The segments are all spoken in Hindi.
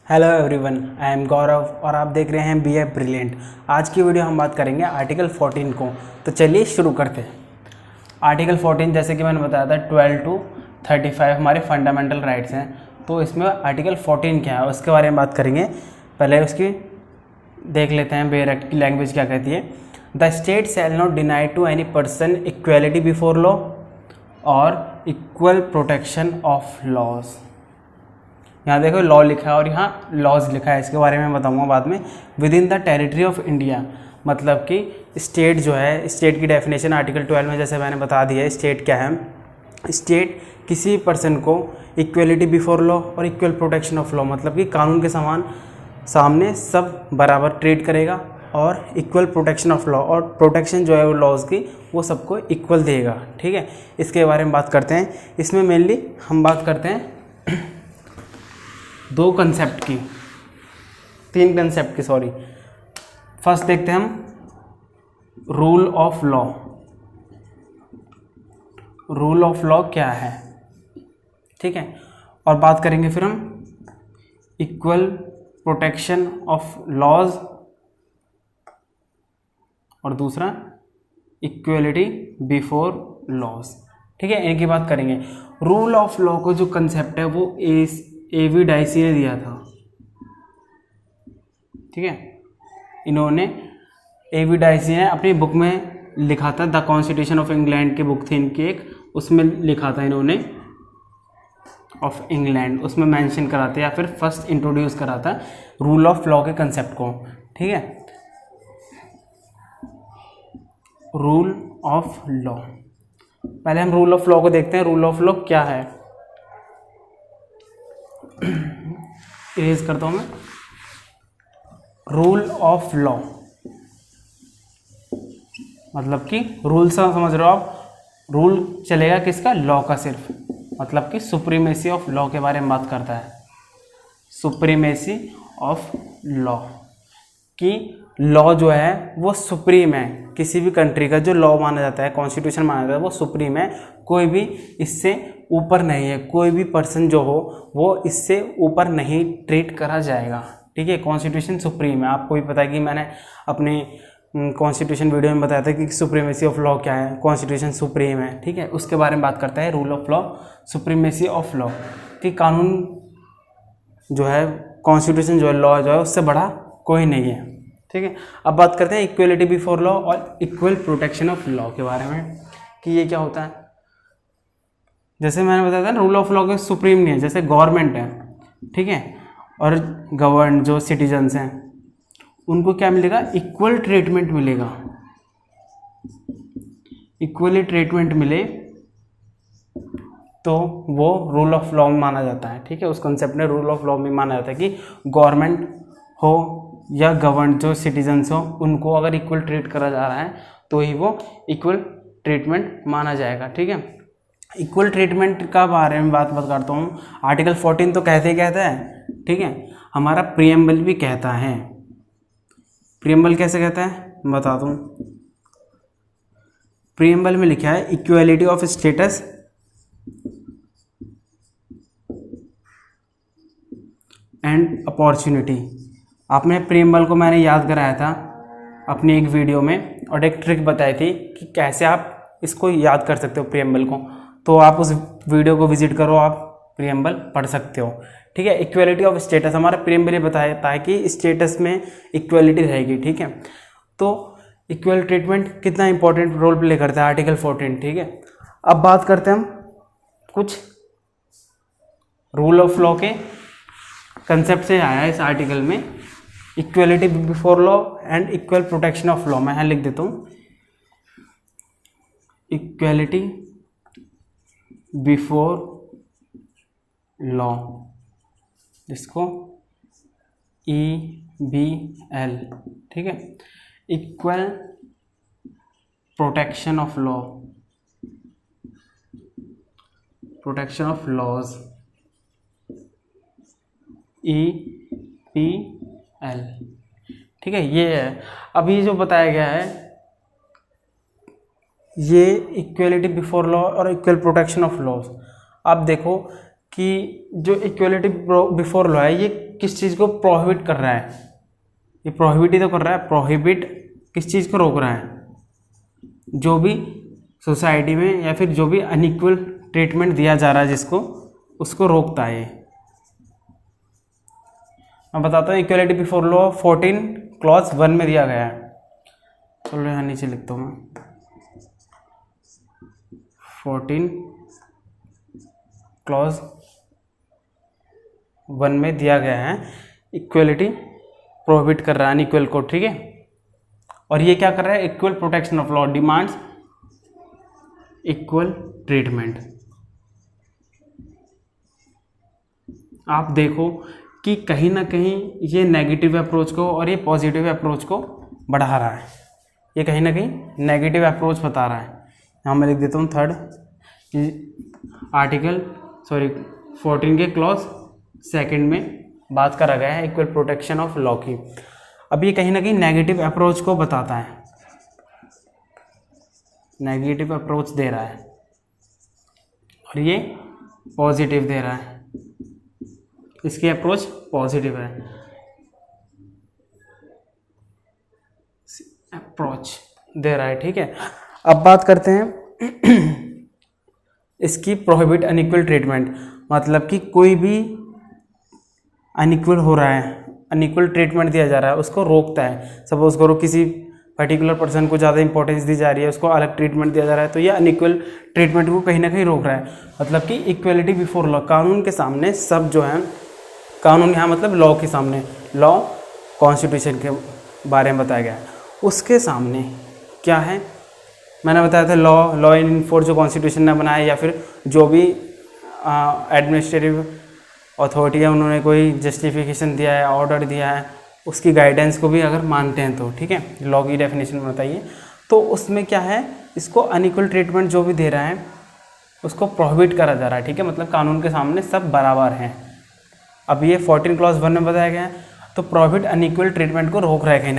हेलो एवरीवन, आई एम गौरव और आप देख रहे हैं BF ब्रिलियंट। आज की वीडियो हम बात करेंगे आर्टिकल 14 को। तो चलिए शुरू करते हैं। आर्टिकल 14 जैसे कि मैंने बताया था 12 to 35 हमारे फंडामेंटल राइट्स हैं। तो इसमें आर्टिकल 14 क्या है उसके बारे में बात करेंगे। पहले उसकी देख लेते हैं बेयर एक्ट की लैंग्वेज क्या कहती है। The state shall not deny to any person equality before law और इक्वल प्रोटेक्शन ऑफ लॉज। यहाँ देखो लॉ लिखा है और यहाँ लॉज लिखा है, इसके बारे में बताऊंगा बाद में। With in the territory of India मतलब कि स्टेट जो है, स्टेट की डेफिनेशन आर्टिकल 12 में जैसे मैंने बता दिया है। स्टेट क्या है? स्टेट किसी पर्सन को इक्वलिटी बिफोर लॉ और इक्वल प्रोटेक्शन ऑफ लॉ मतलब कि कानून के समान सामने सब बराबर ट्रीट करेगा और इक्वल प्रोटेक्शन ऑफ लॉ, और प्रोटेक्शन जो है वो लॉज की वो सबको इक्वल देगा। ठीक है, इसके बारे में बात करते हैं। इसमें मेनली हम बात करते हैं तीन कंसेप्ट की सॉरी। फर्स्ट देखते हैं हम rule of law. Rule of law क्या है, ठीक है, और बात करेंगे फिर हम इक्वल प्रोटेक्शन ऑफ लॉज और दूसरा इक्वलिटी बिफोर लॉज। ठीक है, इनकी बात करेंगे। रूल ऑफ लॉ को जो कंसेप्ट है वो A.V. डाइसी ने दिया था। ठीक है, इन्होंने A.V. डाइसी ने अपनी बुक में लिखा था, द कॉन्स्टिट्यूशन ऑफ इंग्लैंड की बुक थी इनकी एक, उसमें लिखा था इन्होंने ऑफ इंग्लैंड, उसमें मेंशन कराते या फिर फर्स्ट इंट्रोड्यूस कराता रूल ऑफ लॉ के कंसेप्ट को। ठीक है, रूल ऑफ लॉ। पहले हम रूल ऑफ लॉ को देखते हैं। रूल ऑफ लॉ क्या है, इरेज करता हूं मैं। रूल ऑफ लॉ मतलब कि रूल से समझ रहे हो आप, रूल चलेगा किसका? लॉ का सिर्फ, मतलब कि सुप्रीमेसी ऑफ लॉ के बारे में बात करता है। सुप्रीमेसी ऑफ लॉ कि लॉ जो है वो सुप्रीम है। किसी भी कंट्री का जो लॉ माना जाता है, कॉन्स्टिट्यूशन माना जाता है, वो सुप्रीम है, कोई भी इससे ऊपर नहीं है। कोई भी पर्सन जो हो वो इससे ऊपर नहीं ट्रीट करा जाएगा। ठीक है, कॉन्स्टिट्यूशन सुप्रीम है। आपको भी पता है कि मैंने अपने कॉन्स्टिट्यूशन वीडियो में बताया था कि सुप्रीमेसी ऑफ लॉ क्या है, कॉन्स्टिट्यूशन सुप्रीम है। ठीक है, उसके बारे में बात करता है rule of law, supremacy of law कि कानून जो है, कॉन्स्टिट्यूशन जो है, लॉ जो है, उससे बड़ा कोई नहीं है। ठीक है, अब बात करते हैं इक्वलिटी बिफोर लॉ और इक्वल प्रोटेक्शन ऑफ लॉ के बारे में कि ये क्या होता है। जैसे मैंने बताया था ना, रूल ऑफ लॉ के सुप्रीम नहीं है। जैसे गवर्नमेंट है, ठीक है, और गवर्न जो सिटीजन्स हैं उनको क्या मिलेगा? इक्वल ट्रीटमेंट मिलेगा। इक्वली ट्रीटमेंट मिले तो वो रूल ऑफ लॉ में माना जाता है। ठीक है, उस कंसेप्ट में रूल ऑफ लॉ में माना जाता है कि गवर्नमेंट हो या गवर्न जो सिटीजन्स हो उनको अगर इक्वल ट्रीट करा जा रहा है तो ही वो इक्वल ट्रीटमेंट माना जाएगा। ठीक है, इक्वल ट्रीटमेंट का बारे में बात करता हूँ। आर्टिकल 14 तो कहता है, ठीक है, हमारा प्रीएम्बल भी कहता है। प्रीएम्बल कैसे कहता है बता दूँ। प्रीएम्बल में लिखा है equality of status and opportunity. आपने प्रीएम्बल को मैंने याद कराया था अपनी एक वीडियो में और एक ट्रिक बताई थी कि कैसे आप इसको याद कर सकते हो प्रीएम्बल को। तो आप उस वीडियो को विजिट करो, आप प्रीएम्बल पढ़ सकते हो। ठीक है, इक्वलिटी ऑफ स्टेटस हमारा प्रीएम्बल ये बताता है कि स्टेटस में इक्वलिटी रहेगी। ठीक है, तो इक्वल ट्रीटमेंट कितना इंपॉर्टेंट रोल प्ले करता है आर्टिकल 14। ठीक है, अब बात करते हैं हम कुछ रूल ऑफ लॉ के कंसेप्ट से आया है इस आर्टिकल में। Equality before law and equal protection of law. मैं यहाँ लिख देता हूँ इक्वलिटी बिफोर लॉ, जिसको EBL। ठीक है, equal protection of law, protection of laws, EPL। ठीक है, ये है। अभी जो बताया गया है ये इक्वलिटी बिफोर लॉ और इक्वल प्रोटेक्शन ऑफ लॉज। आप देखो कि जो इक्वलिटी बिफोर लॉ है ये किस चीज़ को प्रोहिबिट कर रहा है, ये प्रोहिबिट ही तो कर रहा है। प्रोहिबिट किस चीज़ को रोक रहा है, जो भी सोसाइटी में या फिर जो भी अनइक्वल ट्रीटमेंट दिया जा रहा है जिसको, उसको रोकता है। मैं बताता हूँ इक्वलिटी बिफोर लॉ 14 क्लॉज 1 में दिया गया है। चलो यहाँ नीचे लिखता हूँ मैं, 14 क्लॉज 1 में दिया गया है इक्वलिटी प्रोहिबिट कर रहा है अनइक्वल को, ठीक है। और ये क्या कर रहा है, equal protection of law demands equal treatment. आप देखो कि कहीं ना कहीं ये नेगेटिव अप्रोच को और ये पॉजिटिव अप्रोच को बढ़ा रहा है, ये कहीं ना कहीं नेगेटिव अप्रोच बता रहा है। यहाँ मैं लिख देता हूँ थर्ड आर्टिकल 14 के क्लॉज 2 में बात करा गया है इक्वल प्रोटेक्शन ऑफ लॉ की। अब ये कहीं ना कहीं नेगेटिव अप्रोच को बताता है, नेगेटिव अप्रोच दे रहा है, और ये पॉजिटिव दे रहा है, इसकी अप्रोच पॉजिटिव है, अप्रोच दे रहा है, ठीक है। अब बात करते हैं इसकी प्रोहिबिट अनइक्वल ट्रीटमेंट, मतलब कि कोई भी अनइक्वल हो रहा है, अनइक्वल ट्रीटमेंट दिया जा रहा है, उसको रोकता है। सपोज करो किसी पर्टिकुलर पर्सन को ज़्यादा इंपॉर्टेंस दी जा रही है, उसको अलग ट्रीटमेंट दिया जा रहा है, तो ये अनइक्वल ट्रीटमेंट को कहीं ना कहीं रोक रहा है। मतलब कि इक्वलिटी बिफोर लॉ, कानून के सामने सब जो है, कानून यहाँ मतलब लॉ के सामने, लॉ कॉन्स्टिट्यूशन के बारे में बताया गया है, उसके सामने क्या है, मैंने बताया था लॉ इन फोर्स जो कॉन्स्टिट्यूशन ने बनाया, या फिर जो भी एडमिनिस्ट्रेटिव अथॉरिटी है उन्होंने कोई जस्टिफिकेशन दिया है, ऑर्डर दिया है, उसकी गाइडेंस को भी अगर मानते हैं तो, ठीक है, लॉ की डेफिनेशन बताइए, तो उसमें क्या है, इसको अनइक्वल ट्रीटमेंट जो भी दे रहा है उसको प्रोहिबिट करा जा रहा है, ठीक है। मतलब कानून के सामने सब बराबर हैं। अब ये 14 क्लॉज 1 में बताया गया है, तो प्रोहिबिट अनइक्वल ट्रीटमेंट को रोक रहा है, कहीं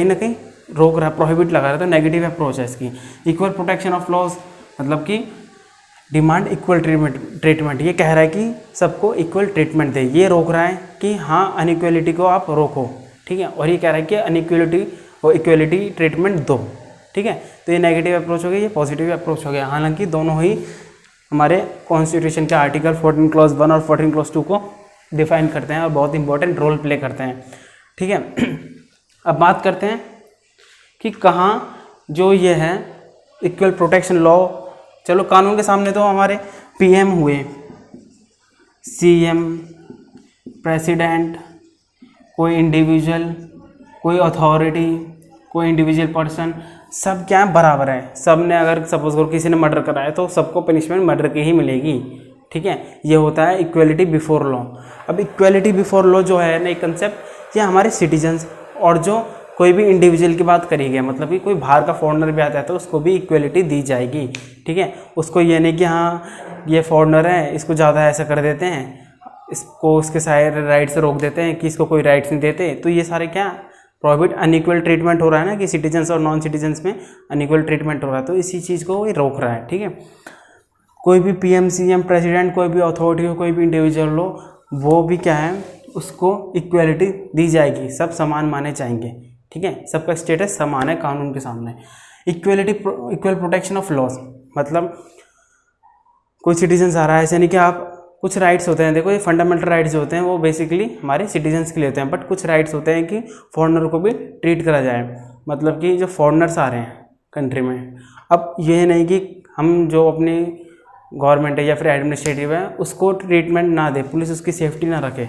ना कहीं रोक रहा है, प्रोहिबिट लगा रहा है, तो नेगेटिव अप्रोच है इसकी। इक्वल प्रोटेक्शन ऑफ लॉज मतलब कि डिमांड इक्वल ट्रीटमेंट, ये कह रहा है कि सबको इक्वल ट्रीटमेंट दे, ये रोक रहा है कि हाँ अनइक्वलिटी को आप रोको, ठीक है। और ये कह रहा है कि अनइक्वलिटी और इक्वलिटी ट्रीटमेंट दो, ठीक है। तो ये नेगेटिव अप्रोच हो गया, ये पॉजिटिव अप्रोच हो गया। हालांकि दोनों ही हमारे कॉन्स्टिट्यूशन के आर्टिकल 14 क्लॉज 1 और 14 क्लॉज 2 को डिफाइन करते हैं और बहुत इंपॉर्टेंट रोल प्ले करते हैं, ठीक है। अब बात करते हैं कि कहाँ जो ये है इक्वल प्रोटेक्शन लॉ, चलो कानून के सामने तो हमारे पीएम हुए, सीएम, प्रेसिडेंट, कोई इंडिविजुअल, कोई अथॉरिटी, कोई इंडिविजुअल पर्सन, सब क्या बराबर है। सब ने अगर सपोज करो किसी ने मर्डर करा है तो सबको पनिशमेंट मर्डर की ही मिलेगी, ठीक है। ये होता है इक्वलिटी बिफोर लॉ। अब इक्वलिटी बिफोर लॉ जो है नई कंसेप्ट, ये हमारे सिटीजन्स और जो कोई भी इंडिविजुअल की बात करी गई, मतलब कि कोई बाहर का फॉरेनर भी आता है तो उसको भी इक्वलिटी दी जाएगी, ठीक है। उसको ये नहीं कि हाँ ये फॉरेनर है इसको ज़्यादा ऐसा कर देते हैं, इसको उसके सारे राइट से रोक देते हैं कि इसको कोई राइट्स नहीं देते, तो ये सारे क्या प्रोहिबिट अनइक्वल ट्रीटमेंट हो रहा है ना, कि सिटीजन्स और नॉन सिटीजन्स में अनइक्वल ट्रीटमेंट हो रहा है, तो इसी चीज़ को ये रोक रहा है, ठीक है। कोई भी पीएम, सीएम, प्रेसिडेंट, कोई भी अथॉरिटी हो, कोई भी इंडिविजुअल हो, वो भी क्या है उसको इक्वलिटी दी जाएगी, सब समान माने जाएंगे, ठीक है। सबका स्टेटस समान है कानून के सामने। Equality equal protection of laws मतलब कोई सिटीजन्स आ रहा है, ऐसे नहीं कि आप कुछ राइट्स होते हैं, देखो ये फंडामेंटल राइट्स जो होते हैं वो बेसिकली हमारे सिटीजन्स के लिए होते हैं, बट कुछ राइट्स होते हैं कि फॉरेनर को भी ट्रीट करा जाए, मतलब कि जो फॉरेनर्स आ रहे हैं कंट्री में, अब ये नहीं कि हम जो अपनी गवर्नमेंट है या फिर एडमिनिस्ट्रेटिव है उसको ट्रीटमेंट ना दे, पुलिस उसकी सेफ्टी ना रखे,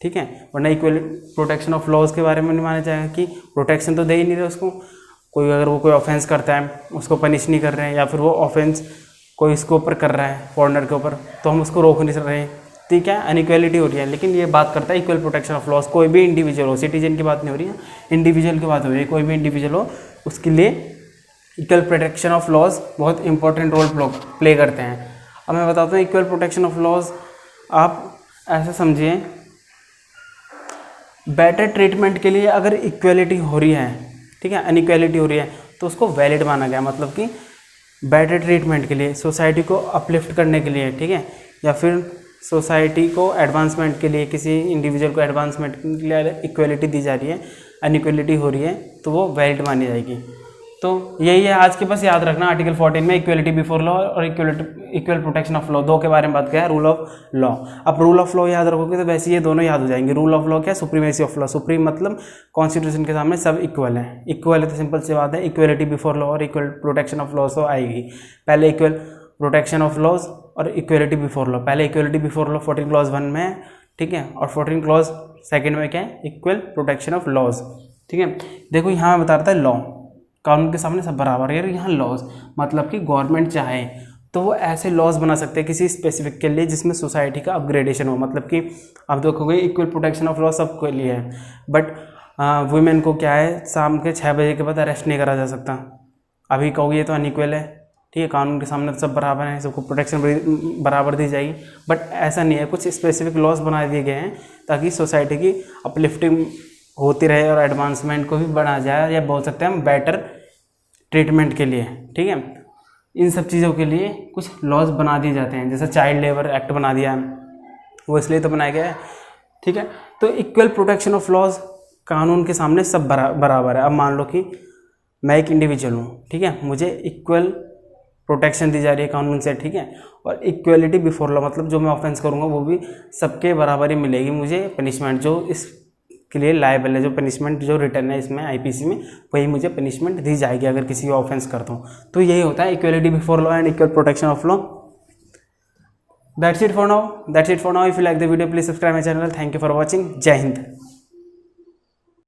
ठीक है। वरना इक्वल प्रोटेक्शन ऑफ लॉज के बारे में नहीं माना जाएगा कि प्रोटेक्शन तो दे ही नहीं रहे उसको, कोई अगर वो कोई ऑफेंस करता है उसको पनिश नहीं कर रहे हैं, या फिर वो ऑफेंस कोई इसके ऊपर कर रहा है फॉरेनर के ऊपर तो हम उसको रोक नहीं रहे हैं, ठीक है। अनइक्वलिटी हो रही है, लेकिन ये बात करता है इक्वल प्रोटेक्शन ऑफ लॉज। कोई भी इंडिविजुअल हो, सिटीजन की बात नहीं हो रही है, इंडिविजुअल की बात हो रही है, कोई भी इंडिविजुअल हो उसके लिए इक्वल प्रोटेक्शन ऑफ लॉज बहुत इंपॉर्टेंट रोल प्ले करते हैं। अब मैं बताता हूँ इक्वल प्रोटेक्शन ऑफ लॉज, आप ऐसा समझिए बेटर ट्रीटमेंट के लिए अगर इक्वलिटी हो रही है, ठीक है, अनइक्वलिटी हो रही है तो उसको वैलिड माना गया, मतलब कि बेटर ट्रीटमेंट के लिए, सोसाइटी को अपलिफ्ट करने के लिए, ठीक है, या फिर सोसाइटी को एडवांसमेंट के लिए, किसी इंडिविजुअल को एडवांसमेंट के लिए इक्वलिटी दी जा रही है, अनइक्वलिटी हो रही है, तो वो वैलिड मानी जाएगी। तो यही है आज के, बस याद रखना आर्टिकल 14 में इक्वलिटी बिफोर लॉ और इक्वल प्रोटेक्शन ऑफ लॉ, दो के बारे में बात किया है, रूल ऑफ लॉ। अब रूल ऑफ लॉ याद रखोगे तो वैसे ये दोनों याद हो जाएंगे। रूल ऑफ लॉ क्या है? Supremacy of law. सुप्रीम मतलब कॉन्स्टिट्यूशन के सामने सब इक्वल है। इक्वल है तो सिंपल सी बात है, इक्वलिटी बिफोर लॉ और इक्वल प्रोटेक्शन ऑफ लॉ तो आएगी। पहले इक्वल प्रोटेक्शन ऑफ लॉज और इक्वलिटी बिफोर लॉ। पहले इक्वलिटी बिफोर लॉ 14 क्लॉज 1 में है, ठीक है, और 14 क्लॉज 2 में क्या है? इक्वल प्रोटेक्शन ऑफ लॉज, ठीक है। देखो यहाँ बता रहा था लॉ, कानून के सामने सब बराबर है। यहाँ लॉज मतलब कि गवर्नमेंट चाहे तो वो ऐसे लॉज बना सकते हैं किसी स्पेसिफिक के लिए जिसमें सोसाइटी का अपग्रेडेशन हो। मतलब कि आप देखोगे इक्वल प्रोटेक्शन ऑफ लॉ सबके लिए है, बट वुमेन को क्या है, शाम के 6 बजे के बाद अरेस्ट नहीं करा जा सकता। अभी कहोगे ये तो अनइक्वल है, ठीक है, कानून के सामने तो सब बराबर हैं, सबको प्रोटेक्शन बराबर दी जाएगी, बट ऐसा नहीं है। कुछ स्पेसिफिक लॉज बना दिए गए हैं ताकि सोसाइटी की अपलिफ्टिंग होती रहे और एडवांसमेंट को भी बढ़ा जाए, या बोल सकते हैं हम बेटर ट्रीटमेंट के लिए, ठीक है। इन सब चीज़ों के लिए कुछ लॉज बना दिए जाते हैं, जैसे चाइल्ड लेबर एक्ट बना दिया है, वो इसलिए तो बनाया गया है, ठीक है। तो इक्वल प्रोटेक्शन ऑफ लॉज, कानून के सामने सब बराबर है। अब मान लो कि मैं एक इंडिविजुअल हूँ, ठीक है, मुझे इक्वल प्रोटेक्शन दी जा रही है कानून से, ठीक है, और इक्वलिटी बिफोर लॉ मतलब जो मैं ऑफेंस करूँगा वो भी सबके बराबर ही मिलेगी मुझे पनिशमेंट, जो इसके लिए लायबल है, जो पनिशमेंट जो रिटर्न है इसमें आईपीसी में, वही मुझे पनिशमेंट दी जाएगी अगर किसी का ऑफेंस करता हूँ। तो यही होता है equality before law and equal protection of law. That's it for now. If you like the video, please subscribe my channel. Thank you for watching. Jai Hind.